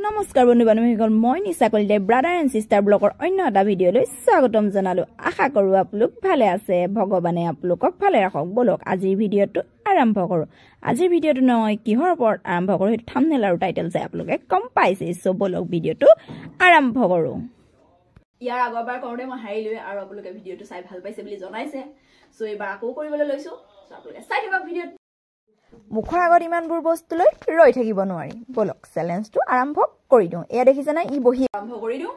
নমস্কাৰ বন্ধু বান্ধৱীসকল মই নিশা কলিতাই ব্ৰাদাৰ এণ্ড সিস্টাৰ ব্লগৰ অন্য এটা ভিডিঅ'লৈ স্বাগতম জনালো আশা কৰো আপোনালোক ভালে আছে ভগৱানে আপোনালোকক ভালে ৰাখক বলক আজিৰ ভিডিঅ'টো আৰম্ভ কৰো আজিৰ ভিডিঅ'টো মই কিহৰ ওপৰত আৰম্ভ কৰো এই থাম্বনেল আৰু টাইটেল চাই আপোনালোকে কম পাইছে সো বলক ভিডিঅ'টো আৰম্ভ কৰো ইয়াৰ আগৰবাৰ কৰোতে মই হাৰিলোৱে আৰু আপোনালোকে ভিডিঅ'টো চাই ভাল পাইছে বুলি জনাইছে সো এইবাৰ আকৌ কৰিবলৈ লৈছো সো আপোনালোকে চাই থাকক ভিডিঅ' মুখৰ আগত ইমানবোৰ বস্তু লৈ ৰৈ থাকিব নোৱাৰি বলক চ্যালেঞ্জটো আৰম্ভ কৰি দিও এয়া দেখিছে না ই বহি আৰম্ভ কৰি দিও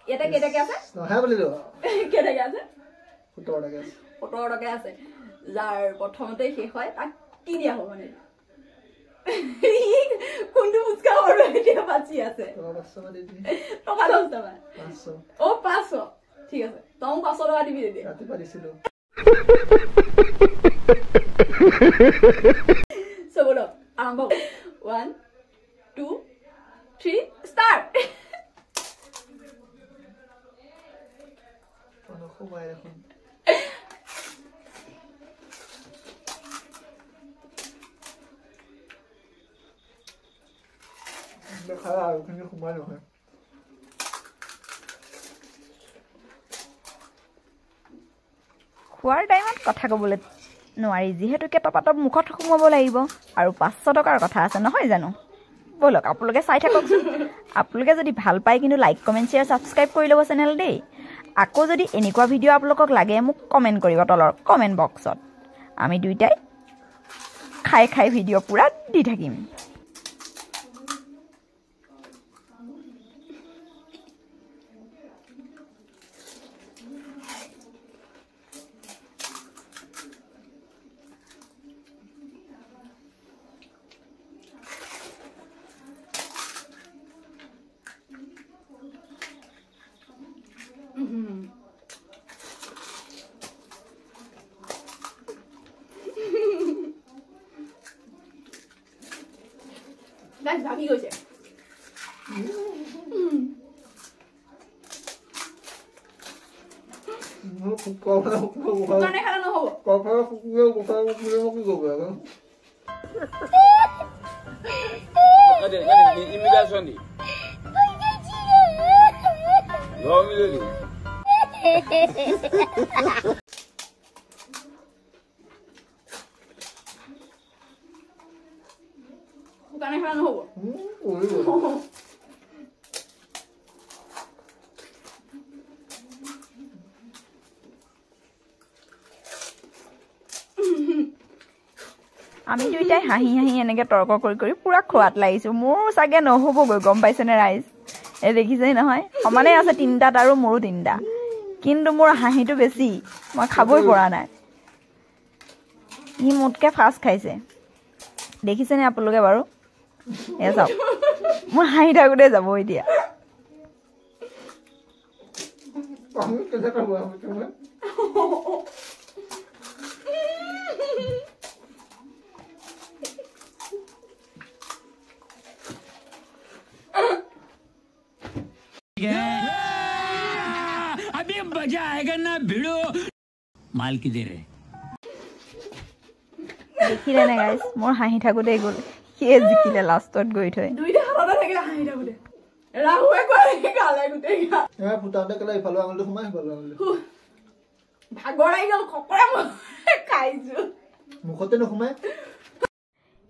এটা কেটাকে আছে নহয় বলিলো কেটাকে আছে 17 টাকা আছে যাৰ প্ৰথমতে শেষ হয় তাক কি দিয়া হ'ব মানে কোনটো মুস্কা আৰু এতিয়া বাচি আছে টকা 10 টকা 500 ও 500 ঠিক আছে তম 500 টকা দিবি দে ৰাতি পাৰিছিলো So bolo arambho 1 2 3 start ono khubay ekhon khara khuni khumay no hai খোৱাৰ টাইমত কথা ক'বলৈ নোৱাৰি যেহেতুকে টপাটপ মুখত খুমাব লাগিব আৰু 500 টকাৰ কথা আছে নহয় জানো বলক আপোনালোকে চাই থাকক আপোনালোকে যদি ভাল পায় কিন্তু লাইক কমেন্ট শেয়াৰ সাবস্ক্ৰাইব কৰি লব চেনেল দেই আকৌ যদি এনেকুৱা ভিডিঅ' আপোনালোকক লাগে মোক কমেন্ট কৰিব তলৰ কমেন্ট বক্সত আমি দুইটাই খাই ভিডিঅ' পুৰা দি থাকিম Guys, ভাগি গৈছে কোনে খালা নহব কফা কুকুৰে কফা কুকুৰে কি কৰিব আরে ইমিগ্রেশন দি গমিলে দি Bukan yang mana ho? আমি দুইটাই হাঁহি এনেকে তৰ্ক কৰি পুৰা খোৱাত লাগিছো মোৰ সাগে নহব গম পাইছেনে ৰাইজ এ দেখিছে নহয় সমানে আছে তিনটাত আৰু মোৰো তিনটা কিন্তু মোৰ হাঁহিটো বেছি মই খাবই পৰা নাই ই মোতকে ফাষ্ট খাইছে দেখিছেনে আপোনালোকে বাৰু এ চাওক মই হাঁহি থাকোতে যাব এতিয়া अभी मजा आएगा ना भिड़ो माल की दे रहे দেখিলে না গাইস মোৰ হাঁহি থাকোতে গ'ল কিয়ে জিকিলে লাষ্টত গৈ থৈ দুইটা হাততে থাকিলে হাঁহি থাকোতে ৰাহুৱে কয় গালে গুটেই গা এ ফুটাতে কলে ইফালে আঙুলটো সোমাই গ'ল ভাগৰাই গ'ল খকৰা খাইছো মুখতে নোসোমাই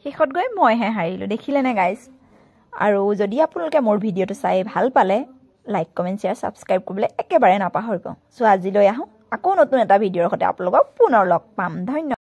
শেষত গৈ মইহে হাৰিলো দেখিলে না গাইস আৰু যদি আপোনালোকে মোৰ ভিডিঅ'টো চাই ভাল পালে লাইক কমেন্ট শেয়াৰ সাবস্ক্ৰাইব কৰিবলৈ একেবাৰে নাপাহৰিব সো আজিলৈ আহো আকৌ নতুন এটা ভিডিঅ'ৰ সৈতে আপোনালোকক পুনৰ লগ পাম ধন্যবাদ